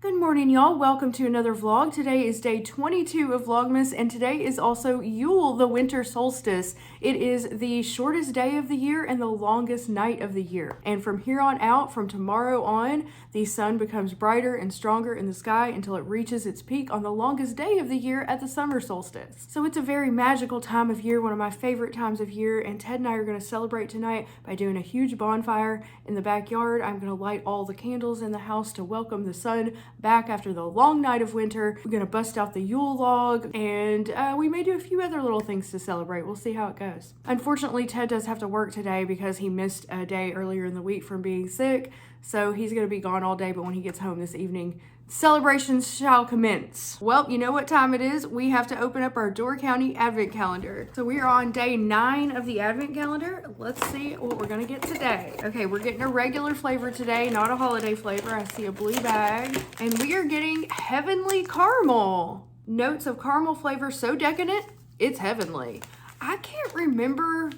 Good morning, y'all. Welcome to another vlog. Today is day 22 of Vlogmas, and today is also Yule, the winter solstice. It is the shortest day of the year and the longest night of the year. And from here on out, from tomorrow on, the sun becomes brighter and stronger in the sky until it reaches its peak on the longest day of the year at the summer solstice. So it's a very magical time of year, one of my favorite times of year, and Ted and I are going to celebrate tonight by doing a huge bonfire in the backyard. I'm going to light all the candles in the house to welcome the sun back after the long night of winter. We're gonna bust out the Yule log, and we may do a few other little things to celebrate. We'll see how it goes. Unfortunately, Ted does have to work today because he missed a day earlier in the week from being sick, so he's gonna be gone all day, but when he gets home this evening, celebrations shall commence. Well, you know what time it is. We have to open up our Door County Advent Calendar. So we are on day 9 of the Advent Calendar. Let's see what we're gonna get today. Okay, we're getting a regular flavor today, not a holiday flavor. I see a blue bag. And we are getting Heavenly Caramel. Notes of caramel flavor so decadent, it's heavenly. I can't remember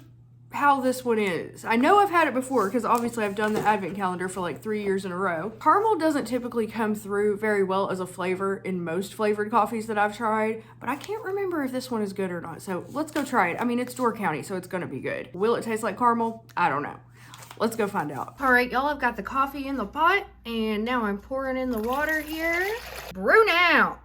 how this one is. I know I've had it before because obviously I've done the Advent Calendar for like 3 years in a row. Caramel doesn't typically come through very well as a flavor in most flavored coffees that I've tried, but I can't remember if this one is good or not. So let's go try it. I mean, it's Door County, so it's gonna be good. Will it taste like caramel? I don't know. Let's go find out. All right, y'all, I've got the coffee in the pot and now I'm pouring in the water here. Brew now.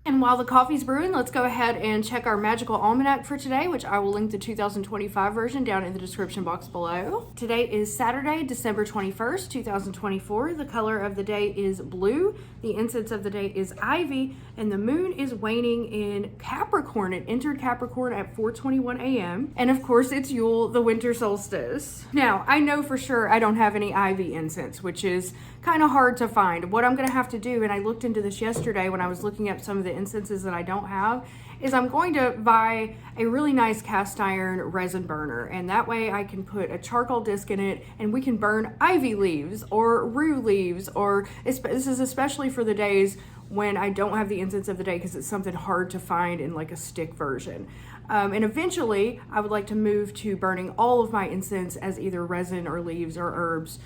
And while the coffee's brewing, let's go ahead and check our magical almanac for today, which I will link the 2025 version down in the description box below. Today is Saturday, December 21st, 2024. The color of the day is blue. The incense of the day is ivy, and the moon is waning in Capricorn. It entered Capricorn at 4:21 a.m. And of course, it's Yule, the winter solstice. Now, I know for sure I don't have any ivy incense, which is kind of hard to find. What I'm gonna have to do, and I looked into this yesterday when I was looking up some of the incenses that I don't have, is I'm going to buy a really nice cast iron resin burner, and that way I can put a charcoal disc in it and we can burn ivy leaves or rue leaves, or this is especially for the days when I don't have the incense of the day because it's something hard to find in like a stick version. And eventually I would like to move to burning all of my incense as either resin or leaves or herbs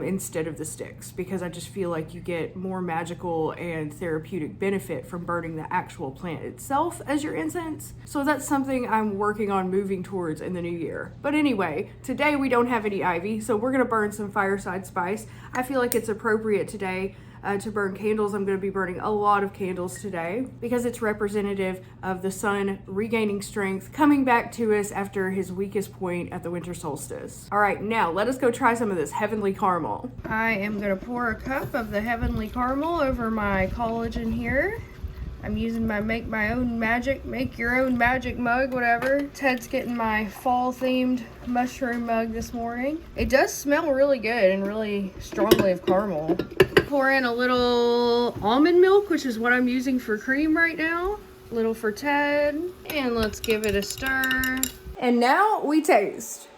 instead of the sticks, because I just feel like you get more magical and therapeutic benefit from burning the actual plant itself as your incense. So that's something I'm working on moving towards in the new year. But anyway, today we don't have any ivy, so we're gonna burn some fireside spice. I feel like it's appropriate today to burn candles. I'm going to be burning a lot of candles today because it's representative of the sun regaining strength, coming back to us after his weakest point at the winter solstice. All right, now let us go try some of this heavenly caramel. I am going to pour a cup of the heavenly caramel over my collagen here. I'm using my make your own magic mug, whatever. Ted's getting my fall themed mushroom mug this morning. It does smell really good and really strongly of caramel. Pour in a little almond milk, which is what I'm using for cream right now. A little for Ted. And let's give it a stir. And now we taste.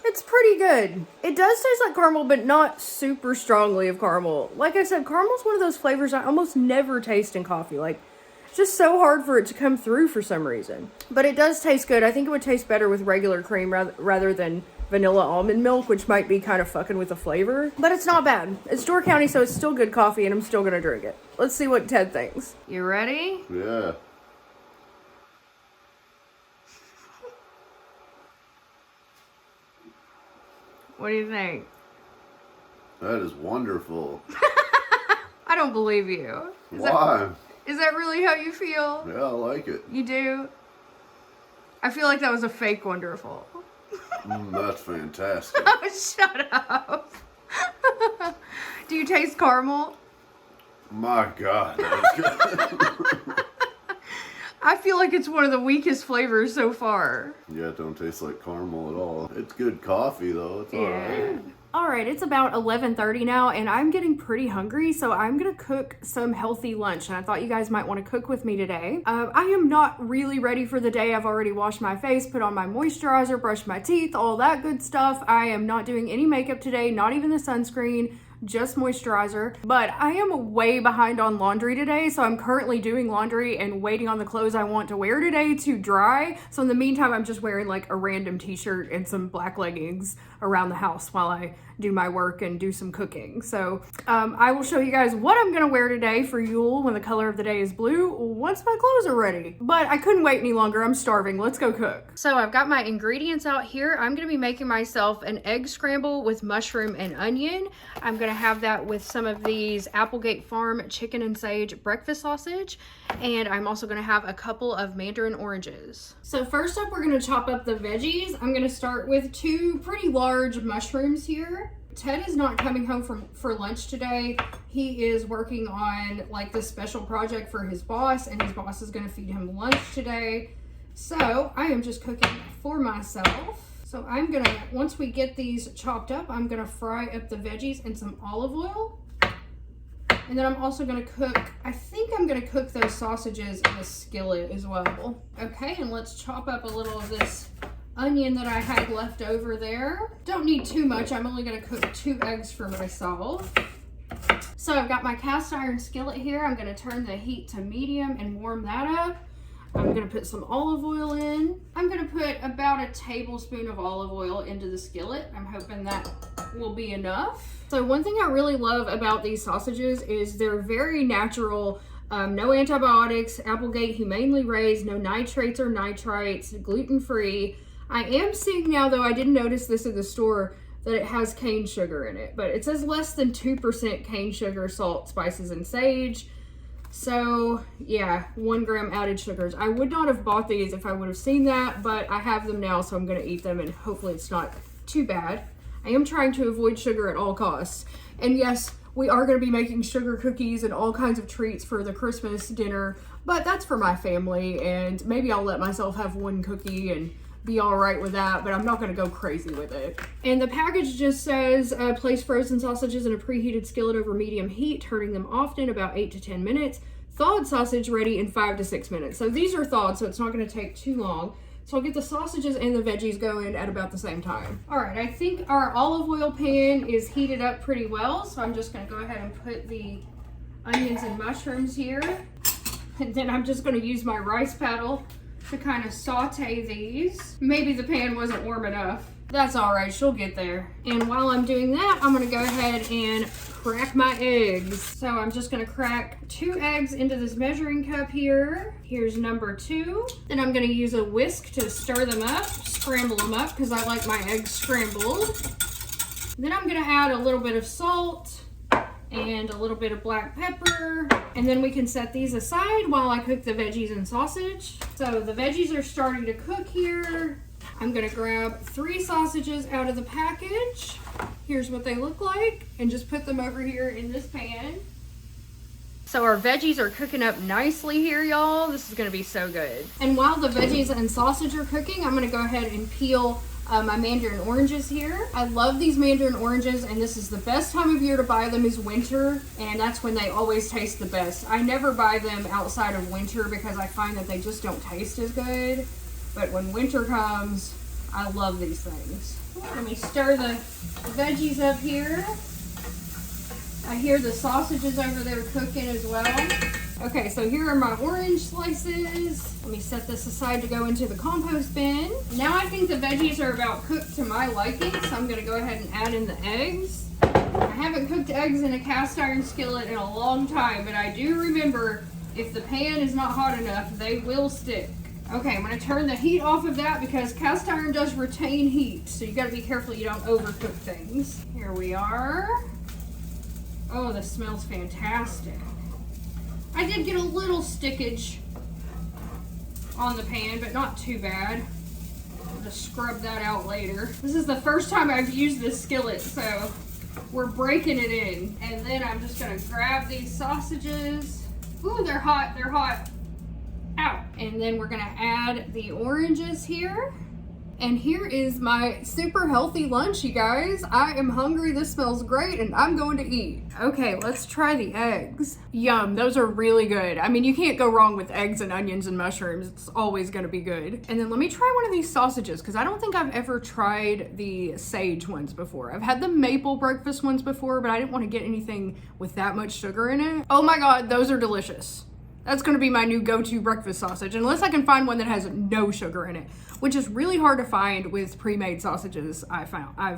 It's pretty good. It does taste like caramel, but not super strongly of caramel. Like I said, caramel's one of those flavors I almost never taste in coffee. Like, it's just so hard for it to come through for some reason. But it does taste good. I think it would taste better with regular cream rather than vanilla almond milk, which might be kind of fucking with the flavor. But it's not bad. It's Door County, so it's still good coffee, and I'm still gonna drink it. Let's see what Ted thinks. You ready? Yeah. What do you think? That is wonderful. I don't believe you. Why? Is that really how you feel? Yeah, I like it. You do? I feel like that was a fake wonderful. That's fantastic. Oh, shut up. Do you taste caramel? My God, that's good. I feel like it's one of the weakest flavors so far. Yeah, it don't taste like caramel at all. It's good coffee, though. It's alright. All right, it's about 11:30 now, and I'm getting pretty hungry, so I'm gonna cook some healthy lunch, and I thought you guys might want to cook with me today. I am not really ready for the day. I've already washed my face, put on my moisturizer, brushed my teeth, all that good stuff. I am not doing any makeup today, not even the sunscreen, just moisturizer. But I am way behind on laundry today, so I'm currently doing laundry and waiting on the clothes I want to wear today to dry. So in the meantime, I'm just wearing like a random t-shirt and some black leggings around the house while I do my work and do some cooking. So I will show you guys what I'm gonna wear today for Yule when the color of the day is blue once my clothes are ready. But I couldn't wait any longer. I'm starving. Let's go cook. So I've got my ingredients out here. I'm gonna be making myself an egg scramble with mushroom and onion. I'm gonna have that with some of these Applegate Farm chicken and sage breakfast sausage. And I'm also gonna have a couple of mandarin oranges. So first up, we're gonna chop up the veggies. I'm gonna start with 2 pretty large mushrooms here. Ted is not coming home for lunch today. He is working on like this special project for his boss, and his boss is gonna feed him lunch today. So I am just cooking for myself. So I'm gonna, once we get these chopped up, I'm gonna fry up the veggies in some olive oil. And then I'm also gonna cook, I think I'm gonna cook those sausages in a skillet as well. Okay, and let's chop up a little of this onion that I had left over there. Don't need too much. I'm only gonna cook 2 eggs for myself. So I've got my cast iron skillet here. I'm gonna turn the heat to medium and warm that up. I'm gonna put some olive oil in. I'm gonna put about a tablespoon of olive oil into the skillet. I'm hoping that will be enough. So one thing I really love about these sausages is they're very natural. No antibiotics, Applegate humanely raised, no nitrates or nitrites, gluten-free. I am seeing now, though, I didn't notice this in the store, that it has cane sugar in it, but it says less than 2% cane sugar, salt, spices, and sage. So yeah, 1 gram added sugars. I would not have bought these if I would have seen that, but I have them now, so I'm gonna eat them and hopefully it's not too bad. I am trying to avoid sugar at all costs. And yes, we are gonna be making sugar cookies and all kinds of treats for the Christmas dinner, but that's for my family, and maybe I'll let myself have 1 cookie and be all right with that, but I'm not gonna go crazy with it. And the package just says, place frozen sausages in a preheated skillet over medium heat, turning them often, about 8 to 10 minutes. Thawed sausage ready in 5 to 6 minutes. So these are thawed, so it's not gonna take too long. So I'll get the sausages and the veggies going at about the same time. All right, I think our olive oil pan is heated up pretty well, so I'm just gonna go ahead and put the onions and mushrooms here. And then I'm just gonna use my rice paddle to kind of saute these. Maybe the pan wasn't warm enough. That's all right, she'll get there. And while I'm doing that, I'm gonna go ahead and crack my eggs. So I'm just gonna crack 2 eggs into this measuring cup here. Here's number 2. Then I'm gonna use a whisk to stir them up, scramble them up, because I like my eggs scrambled. Then I'm gonna add a little bit of salt and a little bit of black pepper, and then we can set these aside while I cook the veggies and sausage. So the veggies are starting to cook here. I'm gonna grab 3 sausages out of the package. Here's what they look like, and just put them over here in this pan. So our veggies are cooking up nicely here, y'all. This is gonna be so good. And while the veggies and sausage are cooking, I'm gonna go ahead and peel my mandarin oranges here. I love these mandarin oranges, and this is the best time of year to buy them is winter, and that's when they always taste the best. I never buy them outside of winter because I find that they just don't taste as good. But when winter comes, I love these things. Let me stir the veggies up here. I hear the sausages over there cooking as well. Okay, so here are my orange slices. Let me set this aside to go into the compost bin. Now I think the veggies are about cooked to my liking, so I'm gonna go ahead and add in the eggs. I haven't cooked eggs in a cast iron skillet in a long time, but I do remember if the pan is not hot enough, they will stick. Okay, I'm gonna turn the heat off of that because cast iron does retain heat, so you gotta be careful you don't overcook things. Here we are. Oh, this smells fantastic. I did get a little stickage on the pan, but not too bad. I'll just scrub that out later. This is the first time I've used this skillet, so we're breaking it in. And then I'm just gonna grab these sausages. Ooh, they're hot, they're hot. Ow. And then we're gonna add the oranges here. And here is my super healthy lunch, you guys. I am hungry. This smells great and I'm going to eat. Okay, let's try the eggs. Yum, those are really good. I mean, you can't go wrong with eggs and onions and mushrooms. It's always gonna be good. And then let me try one of these sausages because I don't think I've ever tried the sage ones before. I've had the maple breakfast ones before, but I didn't want to get anything with that much sugar in it. Oh my God, those are delicious. That's gonna be my new go-to breakfast sausage, unless I can find one that has no sugar in it, which is really hard to find with pre-made sausages I've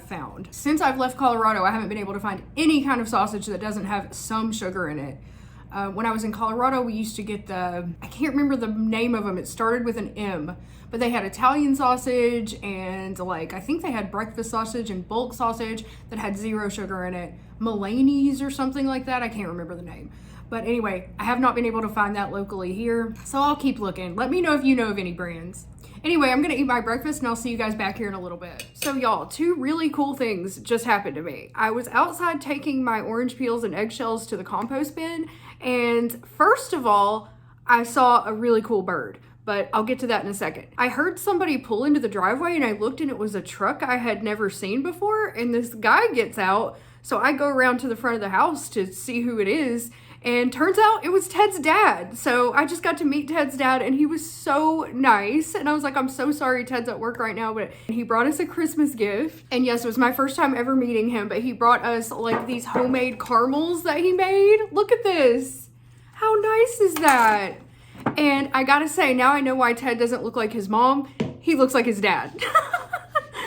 found. Since I've left Colorado, I haven't been able to find any kind of sausage that doesn't have some sugar in it. When I was in Colorado, we used to get I can't remember the name of them. It started with an M, but they had Italian sausage and like, I think they had breakfast sausage and bulk sausage that had 0 sugar in it. Mulaney's or something like that. I can't remember the name. But anyway, I have not been able to find that locally here, so I'll keep looking. Let me know if you know of any brands. Anyway, I'm gonna eat my breakfast and I'll see you guys back here in a little bit. So y'all, 2 really cool things just happened to me. I was outside taking my orange peels and eggshells to the compost bin, and first of all, I saw a really cool bird. But I'll get to that in a second. I heard somebody pull into the driveway and I looked and it was a truck I had never seen before, and this guy gets out. So I go around to the front of the house to see who it is, and turns out it was Ted's dad. So I just got to meet Ted's dad and he was so nice. And I was like, I'm so sorry Ted's at work right now, but he brought us a Christmas gift. And yes, it was my first time ever meeting him, but he brought us like these homemade caramels that he made. Look at this. How nice is that? And I gotta say, now I know why Ted doesn't look like his mom. He looks like his dad.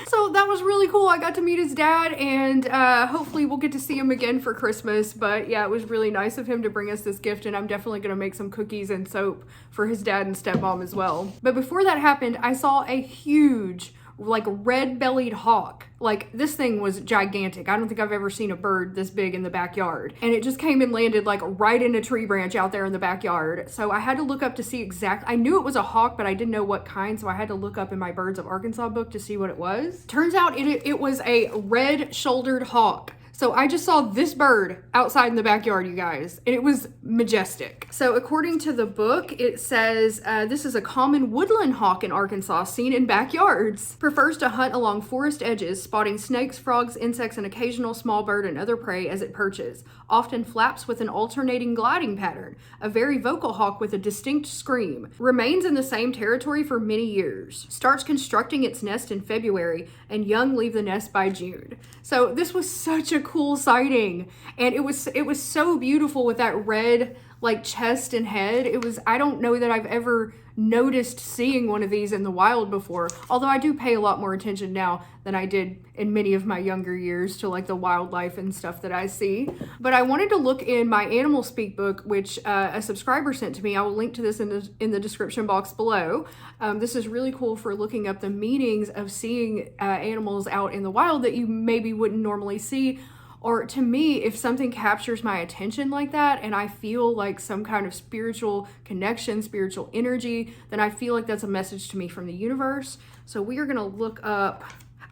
So that was really cool. I got to meet his dad, and hopefully we'll get to see him again for Christmas. But yeah, it was really nice of him to bring us this gift, and I'm definitely gonna make some cookies and soap for his dad and stepmom as well. But before that happened, I saw a huge, like, red-bellied hawk. Like, this thing was gigantic. I don't think I've ever seen a bird this big in the backyard. And it just came and landed like right in a tree branch out there in the backyard. So I had to look up to see I knew it was a hawk, but I didn't know what kind. So I had to look up in my Birds of Arkansas book to see what it was. Turns out it was a red-shouldered hawk. So I just saw this bird outside in the backyard, you guys, and it was majestic. So according to the book, it says this is a common woodland hawk in Arkansas seen in backyards. Prefers to hunt along forest edges, spotting snakes, frogs, insects, and occasional small bird and other prey as it perches. Often flaps with an alternating gliding pattern. A very vocal hawk with a distinct scream. Remains in the same territory for many years. Starts constructing its nest in February, and young leave the nest by June. So this was such a cool sighting, and it was so beautiful with that red like chest and head. I don't know that I've ever noticed seeing one of these in the wild before, although I do pay a lot more attention now than I did in many of my younger years to like the wildlife and stuff that I see. But I wanted to look in my Animal Speak book, which a subscriber sent to me. I will link to this in the description box below. This is really cool for looking up the meanings of seeing animals out in the wild that you maybe wouldn't normally see. Or to me, if something captures my attention like that and I feel like some kind of spiritual connection, spiritual energy, then I feel like that's a message to me from the universe. So we are gonna look up,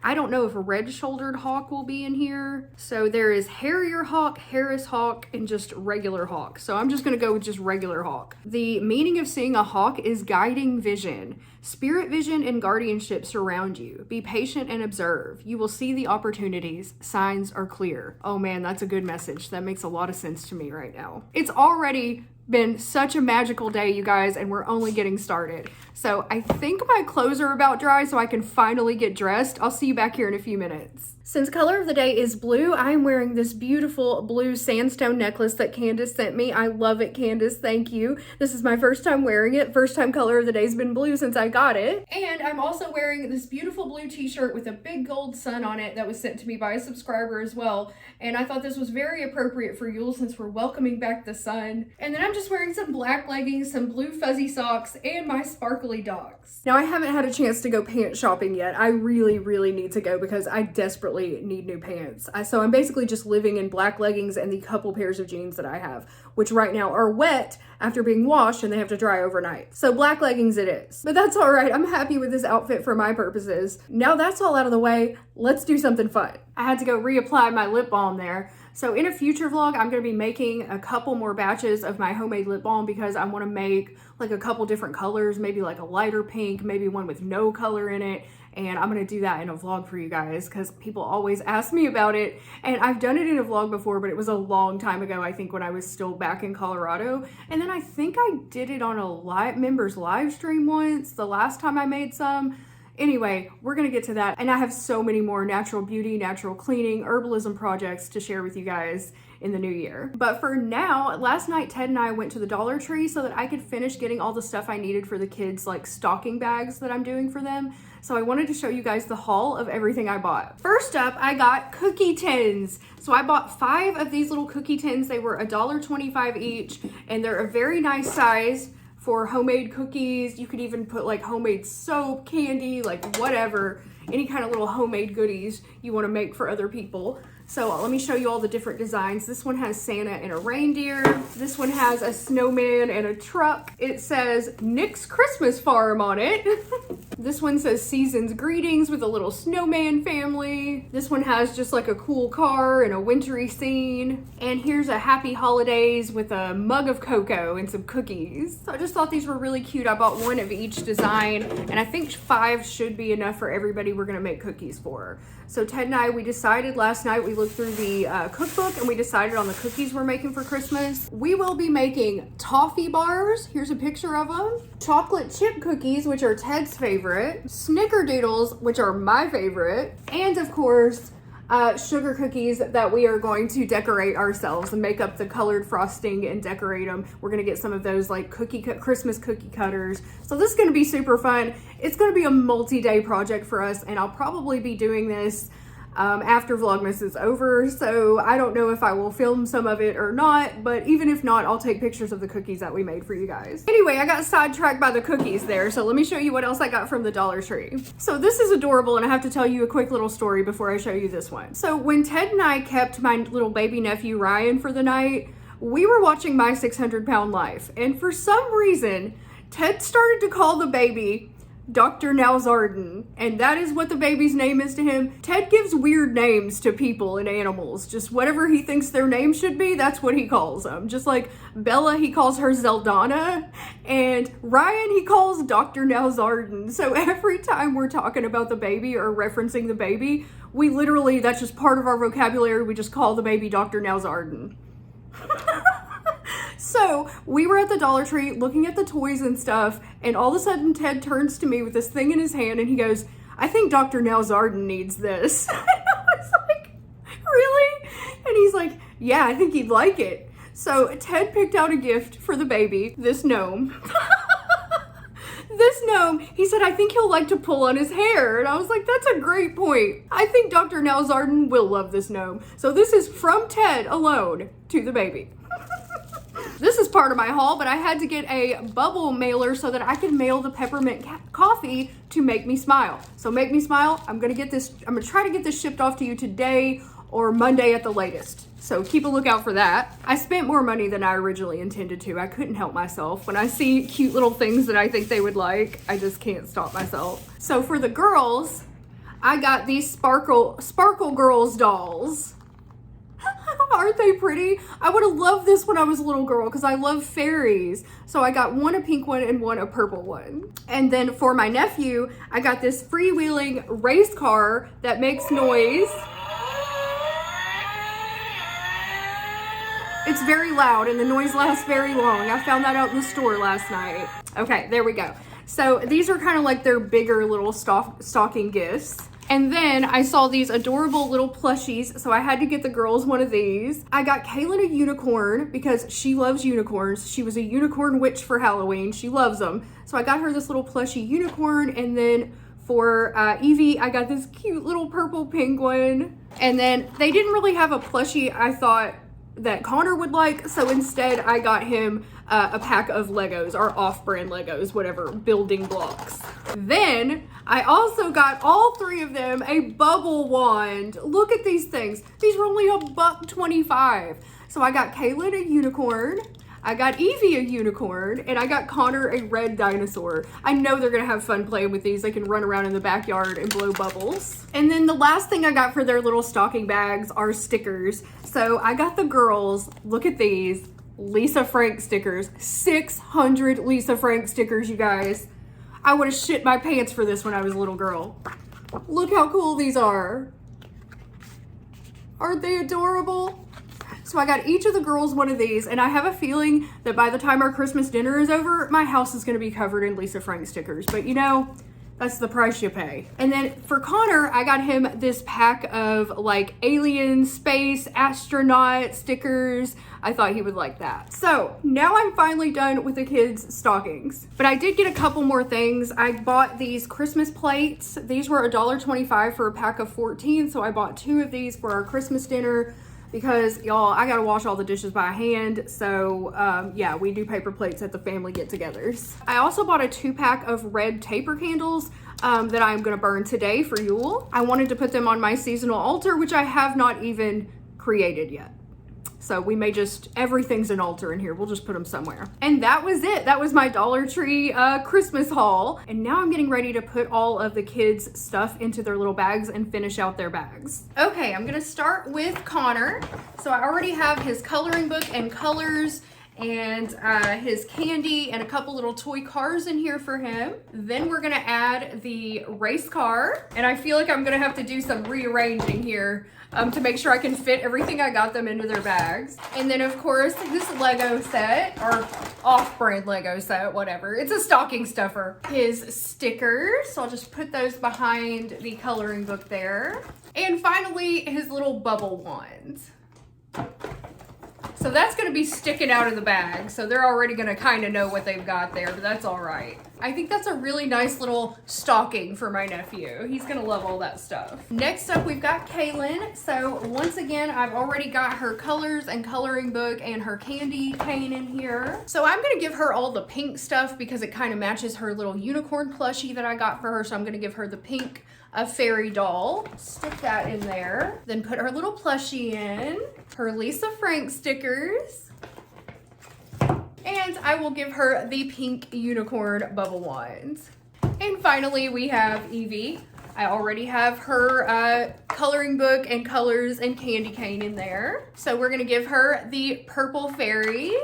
I don't know if a red-shouldered hawk will be in here. So there is harrier hawk, Harris hawk, and just regular hawk. So I'm just gonna go with just regular hawk. The meaning of seeing a hawk is guiding vision. Spirit vision and guardianship surround you. Be patient and observe. You will see the opportunities. Signs are clear. Oh man, that's a good message. That makes a lot of sense to me right now. It's already been such a magical day, you guys, and we're only getting started. So I think my clothes are about dry so I can finally get dressed. I'll see you back here in a few minutes. Since color of the day is blue, I am wearing this beautiful blue sandstone necklace that Candace sent me. I love it, Candace. Thank you. This is my first time wearing it. First time color of the day has been blue since I got it. And I'm also wearing this beautiful blue t-shirt with a big gold sun on it that was sent to me by a subscriber as well. And I thought this was very appropriate for Yule since we're welcoming back the sun. And then I'm just wearing some black leggings, some blue fuzzy socks, and my sparkly dogs. Now I haven't had a chance to go pants shopping yet. I really need to go because I desperately need new pants. So I'm basically just living in black leggings and the couple pairs of jeans that I have, which right now are wet after being washed and they have to dry overnight. So black leggings it is. But that's all right. I'm happy with this outfit for my purposes. Now that's all out of the way, let's do something fun. I had to go reapply my lip balm there. So in a future vlog, I'm going to be making a couple more batches of my homemade lip balm because I want to make like a couple different colors, maybe like a lighter pink, maybe one with no color in it, and I'm gonna do that in a vlog for you guys because people always ask me about it. And I've done it in a vlog before, but it was a long time ago, I think, when I was still back in Colorado. And then I think I did it on a members live stream once, the last time I made some. Anyway, we're gonna get to that. And I have so many more natural beauty, natural cleaning, herbalism projects to share with you guys in the new year. But for now, last night Ted and I went to the Dollar Tree so that I could finish getting all the stuff I needed for the kids, like stocking bags that I'm doing for them. So I wanted to show you guys the haul of everything I bought. First up, I got cookie tins. So I bought 5 of these little cookie tins. They were $1.25 each, and they're a very nice size for homemade cookies. You could even put like homemade soap, candy, like whatever, any kind of little homemade goodies you want to make for other people. So let me show you all the different designs. This one has Santa and a reindeer. This one has a snowman and a truck. It says Nick's Christmas Farm on it. This one says Season's Greetings with a little snowman family. This one has just like a cool car and a wintry scene. And here's a Happy Holidays with a mug of cocoa and some cookies. So I just thought these were really cute. I bought 1 of each design, and I think 5 should be enough for everybody we're gonna make cookies for. So Ted and I, we decided last night, we looked through the cookbook and we decided on the cookies we're making for Christmas. We will be making toffee bars. Here's a picture of them. Chocolate chip cookies, which are Ted's favorite. Snickerdoodles, which are my favorite. And of course, sugar cookies that we are going to decorate ourselves and make up the colored frosting and decorate them. We're gonna get some of those like Christmas cookie cutters. So this is gonna be super fun. It's gonna be a multi-day project for us, and I'll probably be doing this after Vlogmas is over. So I don't know if I will film some of it or not, but even if not, I'll take pictures of the cookies that we made for you guys. Anyway, I got sidetracked by the cookies there, so let me show you what else I got from the Dollar Tree. So this is adorable, and I have to tell you a quick little story before I show you this one. So when Ted and I kept my little baby nephew Ryan for the night, we were watching My 600 Pound Life, and for some reason, Ted started to call the baby Dr. Nowzarden, and that is what the baby's name is to him. Ted gives weird names to people and animals. Just whatever he thinks their name should be, that's what he calls them. Just like Bella, he calls her Zeldana, and Ryan, he calls Dr. Nowzarden. So every time we're talking about the baby or referencing the baby, we literally, that's just part of our vocabulary. We just call the baby Dr. Nowzarden. So we were at the Dollar Tree looking at the toys and stuff, and all of a sudden Ted turns to me with this thing in his hand and he goes, "I think Dr. Nowzarden needs this." And I was like, "Really?" And he's like, "Yeah, I think he'd like it." So Ted picked out a gift for the baby, this gnome. This gnome, he said, "I think he'll like to pull on his hair." And I was like, "That's a great point. I think Dr. Nowzarden will love this gnome." So this is from Ted alone to the baby. This is part of my haul, but I had to get a bubble mailer so that I could mail the peppermint coffee to Make Me Smile. So Make Me Smile, I'm gonna try to get this shipped off to you today or Monday at the latest. So keep a lookout for that. I spent more money than I originally intended to. I couldn't help myself. When I see cute little things that I think they would like, I just can't stop myself. So for the girls, I got these Sparkle Girls dolls. Aren't they pretty? I would have loved this when I was a little girl because I love fairies. So I got 1 a pink one and 1 a purple one. And then for my nephew, I got this freewheeling race car that makes noise. It's very loud and the noise lasts very long. I found that out in the store last night. Okay, there we go. So these are kind of like their bigger little stocking gifts. And then I saw these adorable little plushies, so I had to get the girls one of these. I got Kaylin a unicorn because she loves unicorns. She was a unicorn witch for Halloween. She loves them. So I got her this little plushie unicorn, and then for Evie, I got this cute little purple penguin. And then they didn't really have a plushie I thought that Connor would like, so instead I got him a pack of Legos, or off-brand Legos, whatever, building blocks. Then I also got all 3 of them a bubble wand. Look at these things. These were only $1.25. So I got Kaylin a unicorn, I got Evie a unicorn, and I got Connor a red dinosaur. I know they're gonna have fun playing with these. They can run around in the backyard and blow bubbles. And then the last thing I got for their little stocking bags are stickers. So I got the girls, look at these, Lisa Frank stickers. 600 Lisa Frank stickers, you guys. I would have shit my pants for this when I was a little girl. Look how cool these are. Aren't they adorable? So I got each of the girls one of these, and I have a feeling that by the time our Christmas dinner is over, my house is going to be covered in Lisa Frank stickers. But you know, that's the price you pay. And then for Connor, I got him this pack of like alien, space, astronaut stickers. I thought he would like that. So now I'm finally done with the kids' stockings. But I did get a couple more things. I bought these Christmas plates. These were $1.25 for a pack of 14. So I bought 2 of these for our Christmas dinner because y'all, I gotta wash all the dishes by hand. So yeah, we do paper plates at the family get-togethers. I also bought a 2-pack of red taper candles that I'm gonna burn today for Yule. I wanted to put them on my seasonal altar, which I have not even created yet. So we may just, everything's an altar in here. We'll just put them somewhere. And that was it. That was my Dollar Tree Christmas haul. And now I'm getting ready to put all of the kids' stuff into their little bags and finish out their bags. Okay, I'm gonna start with Connor. So I already have his coloring book and colors and his candy and a couple little toy cars in here for him. Then we're gonna add the race car. And I feel like I'm gonna have to do some rearranging here to make sure I can fit everything I got them into their bags. And then of course, this Lego set, or off-brand Lego set, whatever. It's a stocking stuffer. His stickers, so I'll just put those behind the coloring book there. And finally, his little bubble wands. So that's gonna be sticking out of the bag. So they're already gonna kind of know what they've got there, but that's all right. I think that's a really nice little stocking for my nephew. He's gonna love all that stuff. Next up, we've got Kaylin. So once again, I've already got her colors and coloring book and her candy cane in here. So I'm gonna give her all the pink stuff because it kind of matches her little unicorn plushie that I got for her. So I'm gonna give her the pink fairy doll. Stick that in there. Then put her little plushie in. Her Lisa Frank stickers. And I will give her the pink unicorn bubble wands. And finally, we have Evie. I already have her coloring book and colors and candy cane in there. So we're gonna give her the purple fairy.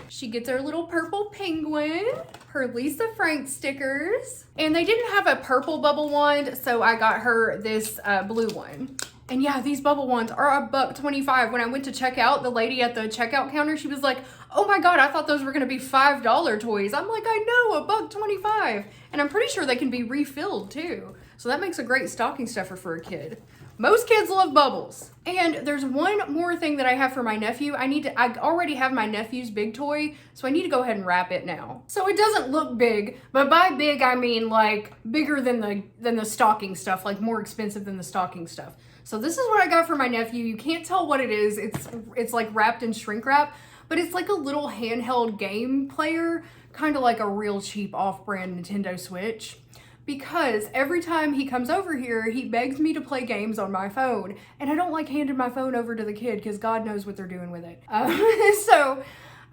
She gets her little purple penguin, her Lisa Frank stickers. And they didn't have a purple bubble wand, so I got her this blue one. And yeah, these bubble wands are $1.25. When I went to check out, the lady at the checkout counter, she was like, oh my God, I thought those were gonna be $5 toys. I'm like, I know, $1.25. And I'm pretty sure they can be refilled too. So that makes a great stocking stuffer for a kid. Most kids love bubbles. And there's one more thing that I have for my nephew. I already have my nephew's big toy, so I need to go ahead and wrap it now. So it doesn't look big, but by big, I mean like bigger than the stocking stuff, like more expensive than the stocking stuff. So this is what I got for my nephew. You can't tell what it is. It's like wrapped in shrink wrap, but it's like a little handheld game player, kind of like a real cheap off-brand Nintendo Switch. Because every time he comes over here, he begs me to play games on my phone. And I don't like handing my phone over to the kid because God knows what they're doing with it. So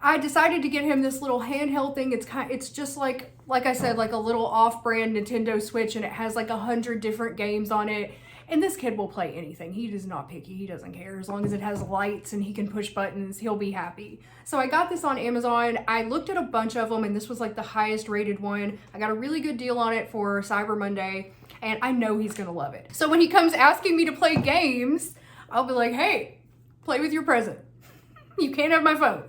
I decided to get him this little handheld thing. It's just like I said, like a little off-brand Nintendo Switch, and it has like 100 different games on it. And this kid will play anything. He is not picky. He doesn't care. As long as it has lights and he can push buttons, he'll be happy. So I got this on Amazon. I looked at a bunch of them, and this was like the highest rated one. I got a really good deal on it for Cyber Monday, and I know he's gonna love it. So when he comes asking me to play games, I'll be like, hey, play with your present. You can't have my phone.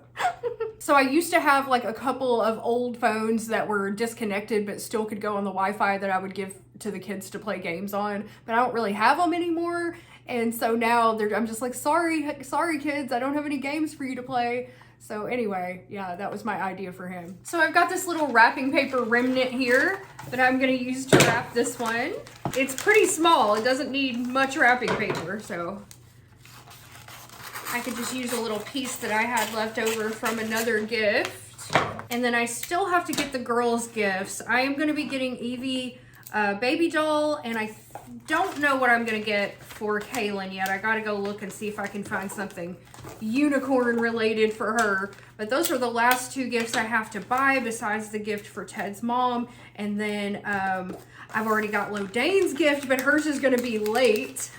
So I used to have like a couple of old phones that were disconnected but still could go on the Wi-Fi that I would give to the kids to play games on, but I don't really have them anymore. And so now I'm just like, sorry kids, I don't have any games for you to play. So anyway, yeah, that was my idea for him. So I've got this little wrapping paper remnant here that I'm gonna use to wrap this one. It's pretty small, it doesn't need much wrapping paper, so I could just use a little piece that I had left over from another gift. And then I still have to get the girls' gifts. I am gonna be getting Evie a baby doll, and I don't know what I'm gonna get for Kaylin yet. I gotta go look and see if I can find something unicorn related for her. But those are the last 2 gifts I have to buy besides the gift for Ted's mom. And then I've already got Lodane's gift, but hers is gonna be late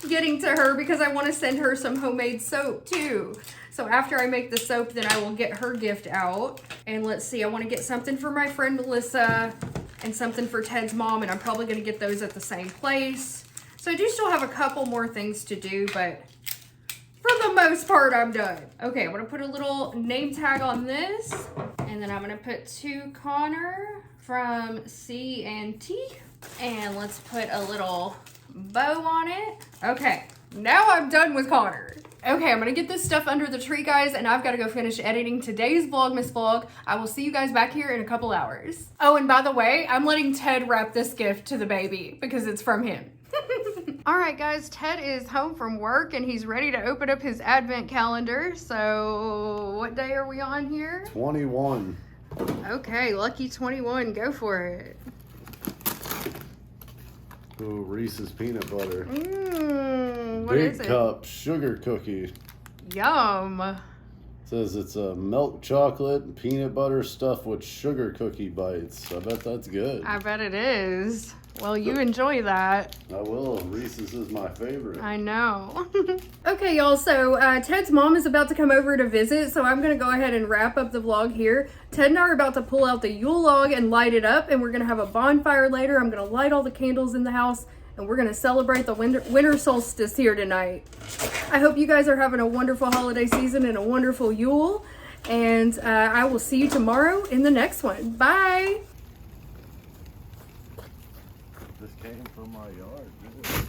getting to her because I want to send her some homemade soap too. So after I make the soap, then I will get her gift out. And let's see, I want to get something for my friend Melissa. and something for Ted's mom, and I'm probably gonna get those at the same place. So I do still have a couple more things to do, but for the most part, I'm done. Okay, I'm gonna put a little name tag on this, and then I'm gonna put to Connor from C and T, and let's put a little bow on it. Okay, now I'm done with Connor. Okay, I'm gonna get this stuff under the tree, guys, and I've gotta go finish editing today's Vlogmas vlog. I will see you guys back here in a couple hours. Oh, and by the way, I'm letting Ted wrap this gift to the baby because it's from him. All right, guys, Ted is home from work and he's ready to open up his advent calendar. So what day are we on here? 21. Okay, lucky 21, go for it. Ooh, Reese's peanut butter. What is Big it? cup sugar cookie. Yum. Says it's a milk chocolate and peanut butter stuffed with sugar cookie bites. I bet that's good. I bet it is. Well, you enjoy that. I will. Reese's is my favorite. I know. Okay, y'all, so Ted's mom is about to come over to visit, so I'm going to go ahead and wrap up the vlog here. Ted and I are about to pull out the Yule log and light it up, and we're going to have a bonfire later. I'm going to light all the candles in the house, and we're going to celebrate the winter solstice here tonight. I hope you guys are having a wonderful holiday season and a wonderful Yule, and I will see you tomorrow in the next one. Bye! This came from my yard.